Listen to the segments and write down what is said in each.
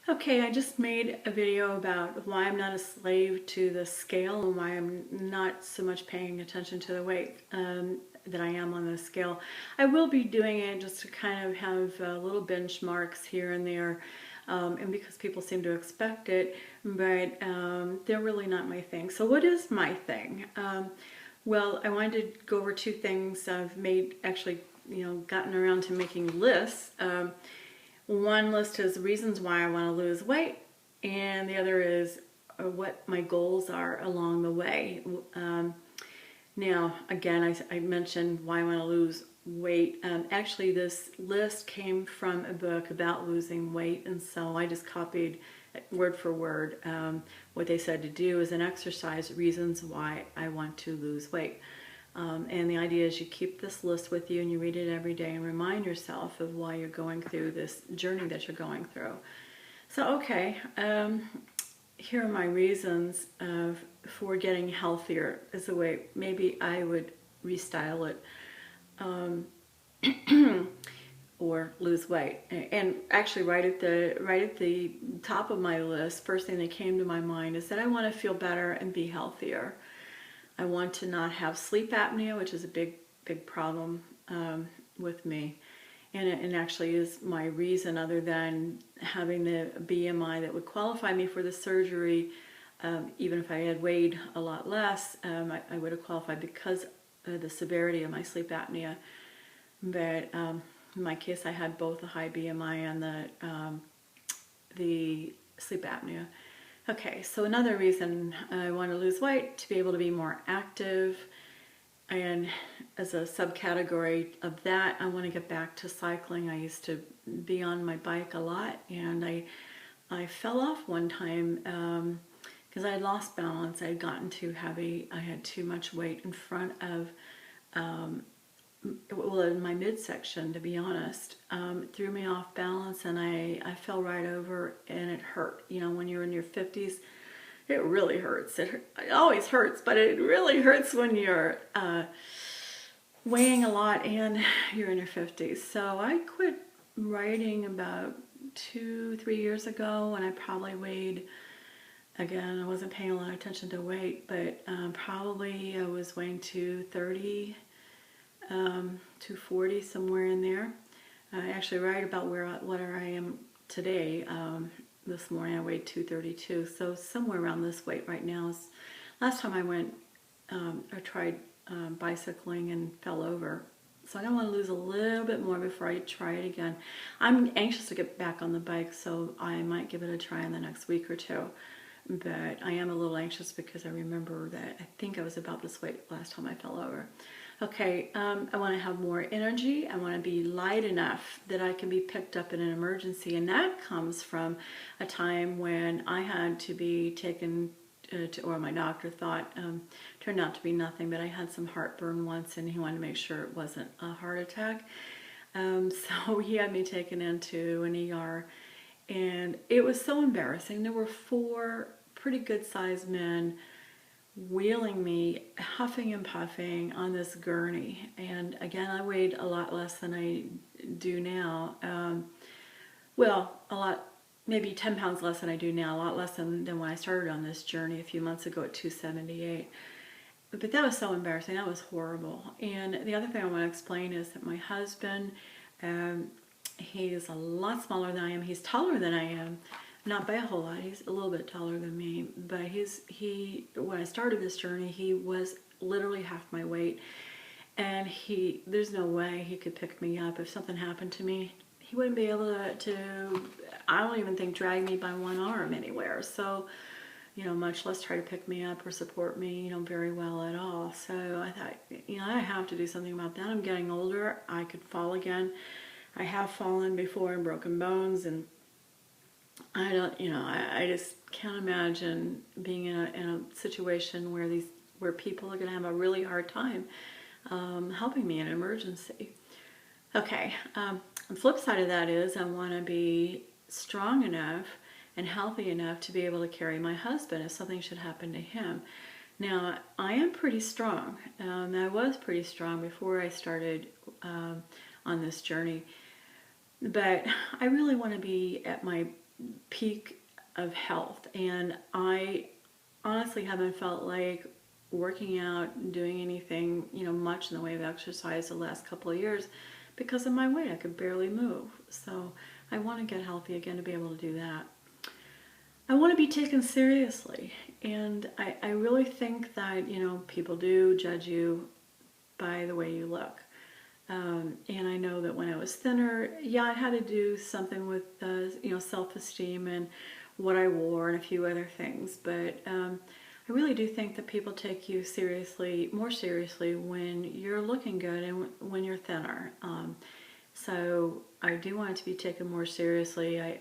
Okay, I just made a video about why I'm not a slave to the scale and why I'm not so much paying attention to the weight that I am on the scale. I will be doing it just to kind of have little benchmarks here and there, and because people seem to expect it, but they're really not my thing. So what is my thing? Well, I wanted to go over two things. I've made actually, gotten around to making lists. One list is reasons why I want to lose weight, and the other is what my goals are along the way. Now, again, I mentioned why I want to lose weight. Actually, this list came from a book about losing weight, and so I just copied word for word what they said to do as an exercise, reasons why I want to lose weight. And the idea is you keep this list with you and you read it every day and remind yourself of why you're going through this journey that you're going through. So, okay, here are my reasons for getting healthier as a way maybe I would restyle it or lose weight. And actually right at the top of my list, first thing that came to my mind is that I want to feel better and be healthier. I want to not have sleep apnea, which is a big problem with me. And it actually is my reason, other than having the BMI that would qualify me for the surgery. Even if I had weighed a lot less, I would have qualified because of the severity of my sleep apnea. But in my case, I had both a high BMI and the sleep apnea. Okay, so another reason I want to lose weight, to be able to be more active, and as a subcategory of that, I want to get back to cycling. I used to be on my bike a lot, and I fell off one time because I had lost balance. I had gotten too heavy. I had too much weight in front of well, in my midsection, to be honest. It threw me off balance, and I fell right over, and it hurt. You know, when you're in your 50s, it really hurts. It always hurts, but it really hurts when you're weighing a lot and you're in your 50s. So I quit riding about 2-3 years ago, and I probably weighed, again, I wasn't paying a lot of attention to weight, but probably I was weighing 230. 240, somewhere in there. I actually right about what I am today. This morning I weighed 232, so somewhere around this weight right now. Last time I went, I tried bicycling and fell over. So I don't want to lose a little bit more before I try it again. I'm anxious to get back on the bike, so I might give it a try in the next week or two. But I am a little anxious because I remember that I think I was about this weight last time I fell over. Okay, I want to have more energy. I want to be light enough that I can be picked up in an emergency. And that comes from a time when I had to be taken or my doctor thought, turned out to be nothing, but I had some heartburn once and he wanted to make sure it wasn't a heart attack. So he had me taken into an ER. And it was so embarrassing. There were 4 pretty good sized men wheeling me, huffing and puffing on this gurney. And again, I weighed a lot less than I do now. Well, a lot, maybe 10 pounds less than I do now, a lot less than when I started on this journey a few months ago at 278. But that was so embarrassing. That was horrible. And the other thing I want to explain is that my husband, he is a lot smaller than I am. He's taller than I am. Not by a whole lot. He's a little bit taller than me. But when I started this journey, he was literally half my weight. And there's no way he could pick me up. If something happened to me, he wouldn't be able to I don't even think, drag me by one arm anywhere. So, much less try to pick me up or support me, very well at all. So I thought, I have to do something about that. I'm getting older. I could fall again. I have fallen before and broken bones, and I don't, I just can't imagine being in a situation where people are going to have a really hard time helping me in an emergency. Okay, the flip side of that is I want to be strong enough and healthy enough to be able to carry my husband if something should happen to him. Now, I am pretty strong. I was pretty strong before I started on this journey. But I really want to be at my peak of health, and I honestly haven't felt like working out, doing anything, much in the way of exercise the last couple of years because of my weight. I could barely move. So I want to get healthy again to be able to do that. I want to be taken seriously, and I really think that, people do judge you by the way you look. And I know that when I was thinner, yeah, I had to do something with, self-esteem and what I wore and a few other things. But I really do think that people take you seriously, more seriously when you're looking good and when you're thinner. So I do want it to be taken more seriously. I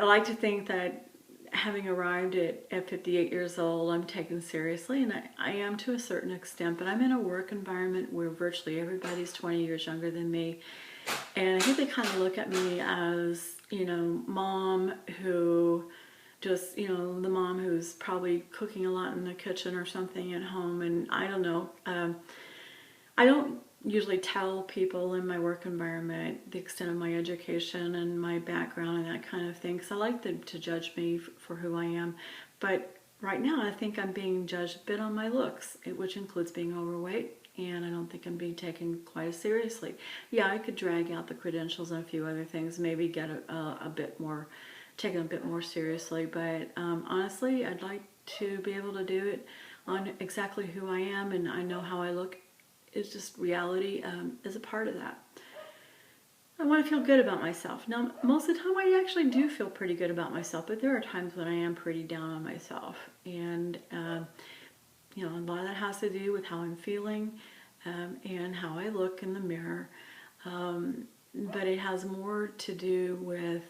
like to think that having arrived at 58 years old, I'm taken seriously, and I am to a certain extent, but I'm in a work environment where virtually everybody's 20 years younger than me, and I think they kind of look at me as, mom who just, the mom who's probably cooking a lot in the kitchen or something at home, and I don't know. I don't usually tell people in my work environment the extent of my education and my background and that kind of thing, because I like them to judge me for who I am. But right now I think I'm being judged a bit on my looks, which includes being overweight, and I don't think I'm being taken quite as seriously. Yeah, I could drag out the credentials and a few other things, maybe get a bit more, taken a bit more seriously, but honestly, I'd like to be able to do it on exactly who I am, and I know how I look. It's just reality is a part of that. I want to feel good about myself. Now, most of the time I actually do feel pretty good about myself, but there are times when I am pretty down on myself. And, a lot of that has to do with how I'm feeling and how I look in the mirror. But it has more to do with,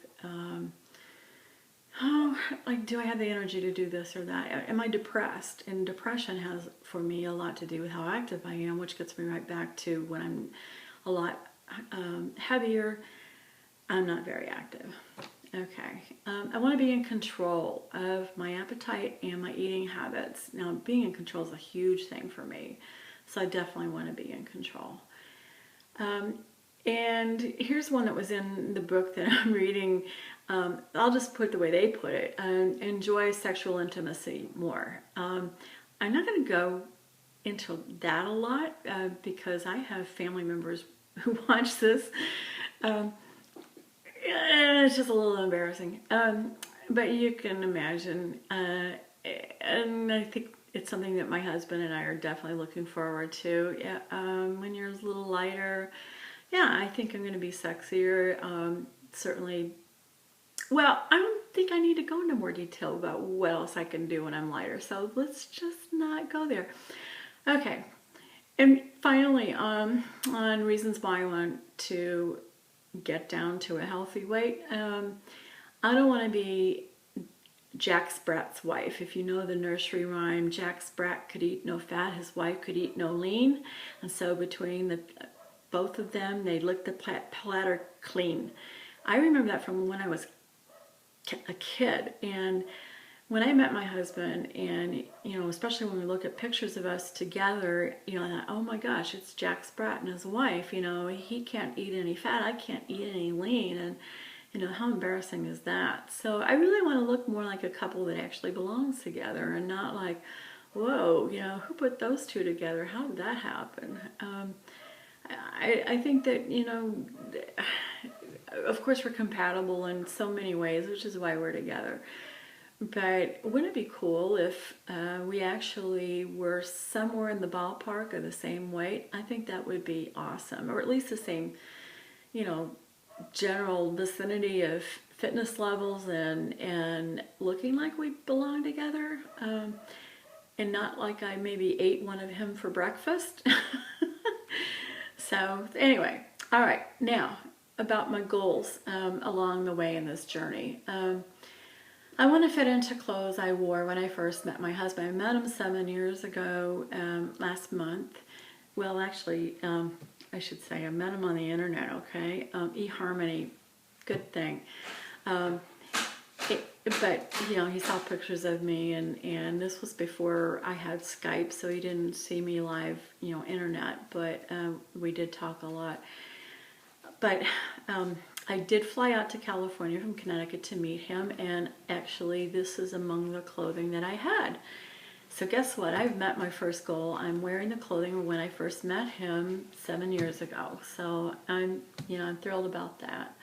do I have the energy to do this or that? Am I depressed? And depression has, for me, a lot to do with how active I am, which gets me right back to when I'm a lot heavier, I'm not very active. Okay. I want to be in control of my appetite and my eating habits. Now, being in control is a huge thing for me, so I definitely want to be in control. And here's one that was in the book that I'm reading. I'll just put it the way they put it. Enjoy sexual intimacy more. I'm not going to go into that a lot because I have family members who watch this. And it's just a little embarrassing. But you can imagine. And I think it's something that my husband and I are definitely looking forward to. Yeah, when you're a little lighter, yeah, I think I'm going to be sexier. Certainly. Well, I don't think I need to go into more detail about what else I can do when I'm lighter. So let's just not go there. Okay. And finally, on reasons why I want to get down to a healthy weight, I don't want to be Jack Sprat's wife. If you know the nursery rhyme, Jack Sprat could eat no fat, his wife could eat no lean. And so between both of them, they licked the platter clean. I remember that from when I was a kid, and when I met my husband, and especially when we look at pictures of us together, I thought, oh my gosh, it's Jack Sprat and his wife. He can't eat any fat, I can't eat any lean, and how embarrassing is that? So I really want to look more like a couple that actually belongs together, and not like, whoa, who put those two together? How did that happen? I think that, of course we're compatible in so many ways, which is why we're together. But wouldn't it be cool if we actually were somewhere in the ballpark of the same weight? I think that would be awesome, or at least the same, general vicinity of fitness levels and looking like we belong together, and not like I maybe ate one of him for breakfast. So anyway, all right, now about my goals along the way in this journey. I want to fit into clothes I wore when I first met my husband. I met him 7 years ago, last month. Well, actually, I should say I met him on the internet, okay? eHarmony, good thing. But, he saw pictures of me, and this was before I had Skype, so he didn't see me live, internet, but we did talk a lot. But I did fly out to California from Connecticut to meet him, and actually this is among the clothing that I had. So guess what? I've met my first goal. I'm wearing the clothing when I first met him 7 years ago. So I'm thrilled about that.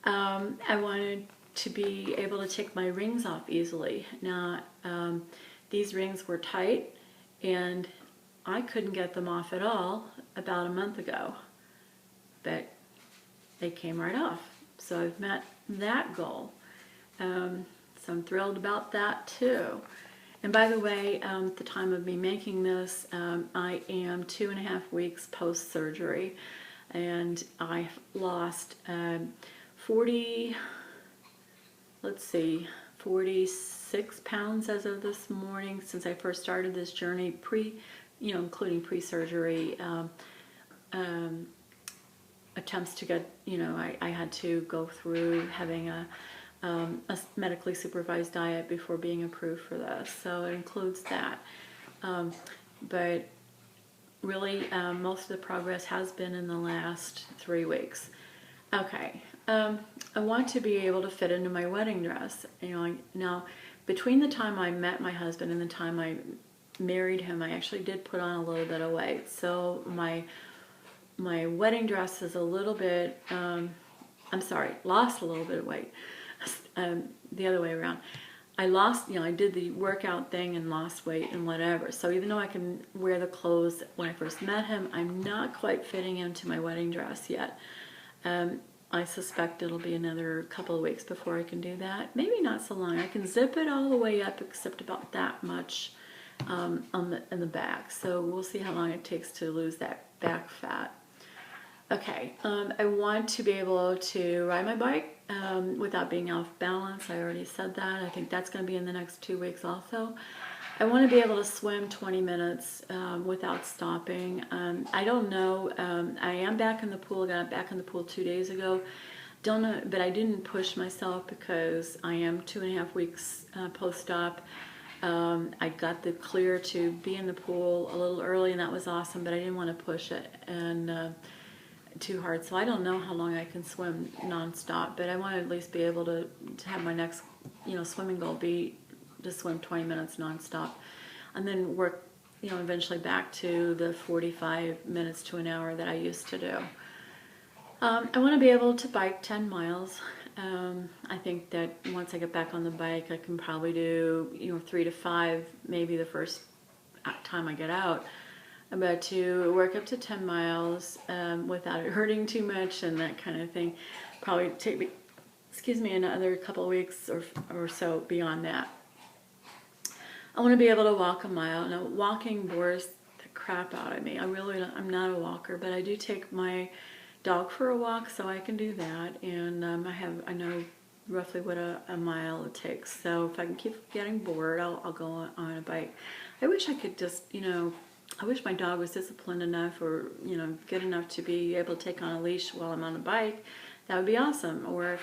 I wanted to be able to take my rings off easily. Now, these rings were tight, and I couldn't get them off at all about a month ago, but they came right off. So I've met that goal. So I'm thrilled about that too. And by the way, at the time of me making this, I am 2.5 weeks post-surgery, and I've lost 46 pounds as of this morning since I first started this journey, including pre-surgery attempts to get, I had to go through having a medically supervised diet before being approved for this. So it includes that. But really, most of the progress has been in the last 3 weeks. Okay. I want to be able to fit into my wedding dress. Now, between the time I met my husband and the time I married him, I actually did put on a little bit of weight. So my wedding dress is a little bit, lost a little bit of weight. The other way around. I did the workout thing and lost weight and whatever. So even though I can wear the clothes when I first met him, I'm not quite fitting into my wedding dress yet. I suspect it'll be another couple of weeks before I can do that. Maybe not so long. I can zip it all the way up except about that much in the back. So we'll see how long it takes to lose that back fat. Okay, I want to be able to ride my bike without being off balance. I already said that. I think that's going to be in the next 2 weeks also. I want to be able to swim 20 minutes without stopping. I don't know. I am back in the pool. I got back in the pool 2 days ago. Don't know, but I didn't push myself because I am 2.5 weeks post-op. I got the clear to be in the pool a little early, and that was awesome, but I didn't want to push it and too hard. So I don't know how long I can swim nonstop, but I want to at least be able to have my next, swimming goal be to swim 20 minutes nonstop, and then work, eventually back to the 45 minutes to an hour that I used to do. I want to be able to bike 10 miles. I think that once I get back on the bike, I can probably do, 3 to 5, maybe the first time I get out. But to work up to 10 miles without it hurting too much and that kind of thing, probably take me, another couple of weeks or so beyond that. I want to be able to walk a mile. Now, walking bores the crap out of me. I'm not a walker, but I do take my dog for a walk, so I can do that. And I know roughly what a mile it takes. So if I can keep getting bored, I'll go on a bike. I wish I could just, I wish my dog was disciplined enough or, good enough to be able to take on a leash while I'm on the bike. That would be awesome. Or if,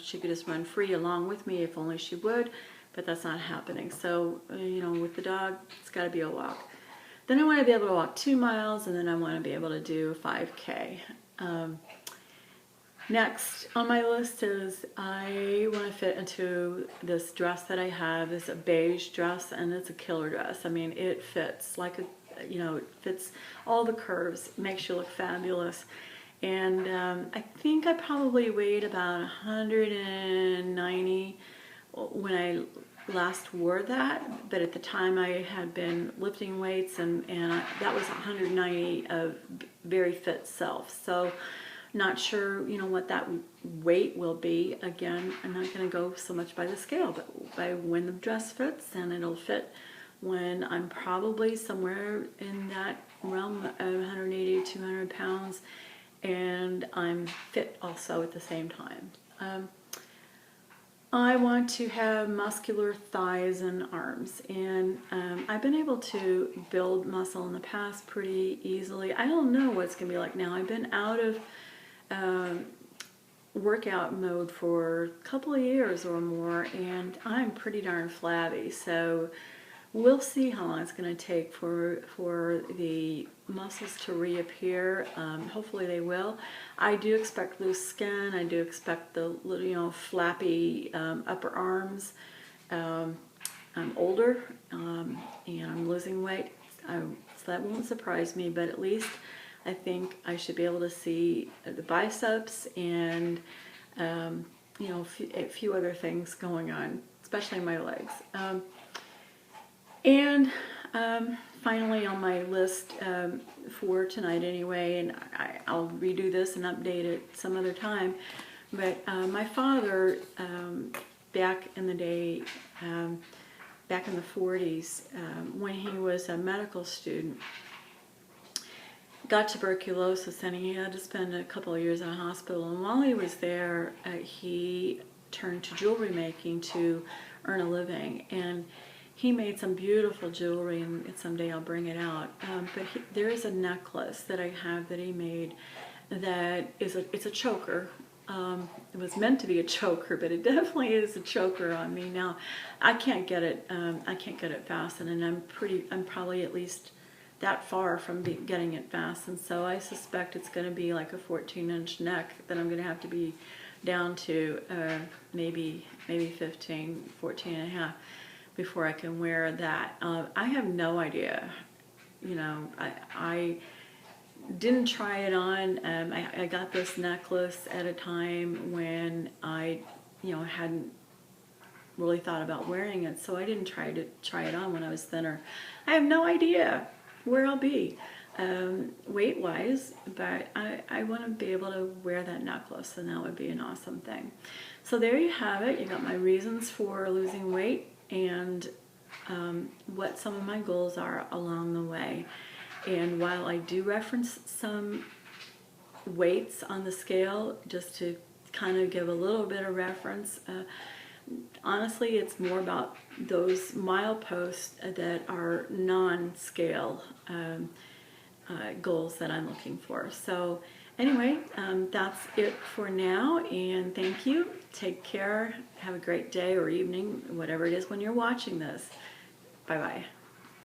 she could just run free along with me, if only she would. But that's not happening. So, with the dog, it's got to be a walk. Then I want to be able to walk 2 miles, and then I want to be able to do 5K. Next on my list is I want to fit into this dress that I have. It's a beige dress, and it's a killer dress. I mean, it fits like it fits all the curves, makes you look fabulous. And I think I probably weighed about 190 when I last wore that, but at the time I had been lifting weights, and that was 190 of very fit self. So not sure, what that weight will be. Again, I'm not going to go so much by the scale, but by when the dress fits, and it'll fit when I'm probably somewhere in that realm of 180 to 200 pounds, and I'm fit also at the same time. I want to have muscular thighs and arms, and I've been able to build muscle in the past pretty easily. I don't know what it's going to be like now. I've been out of workout mode for a couple of years or more, and I'm pretty darn flabby, so we'll see how long it's going to take for the muscles to reappear. Hopefully they will. I do expect loose skin. I do expect the little, flappy upper arms. I'm older and I'm losing weight, so that won't surprise me, but at least I think I should be able to see the biceps and a few other things going on, especially my legs. And finally on my list for tonight anyway, and I'll redo this and update it some other time, but my father, back in the day, back in the 40s, when he was a medical student, got tuberculosis, and he had to spend a couple of years in a hospital. And while he was there, he turned to jewelry making to earn a living. And he made some beautiful jewelry, and someday I'll bring it out. But there is a necklace that I have that he made that it's a choker. It was meant to be a choker, but it definitely is a choker on me now. I can't get it. I can't get it fastened, and I'm probably at least that far from getting it fastened. So I suspect it's going to be like a 14-inch neck that I'm going to have to be down to maybe 15, 14 and a half before I can wear that. I have no idea. I didn't try it on. I got this necklace at a time when I, hadn't really thought about wearing it, so I didn't try it on when I was thinner. I have no idea where I'll be weight-wise, but I want to be able to wear that necklace, and that would be an awesome thing. So there you have it. You got my reasons for losing weight and what some of my goals are along the way. And while I do reference some weights on the scale, just to kind of give a little bit of reference, honestly, it's more about those mileposts that are non-scale goals that I'm looking for. So anyway, that's it for now, and thank you. Take care. Have a great day or evening, whatever it is when you're watching this. Bye-bye.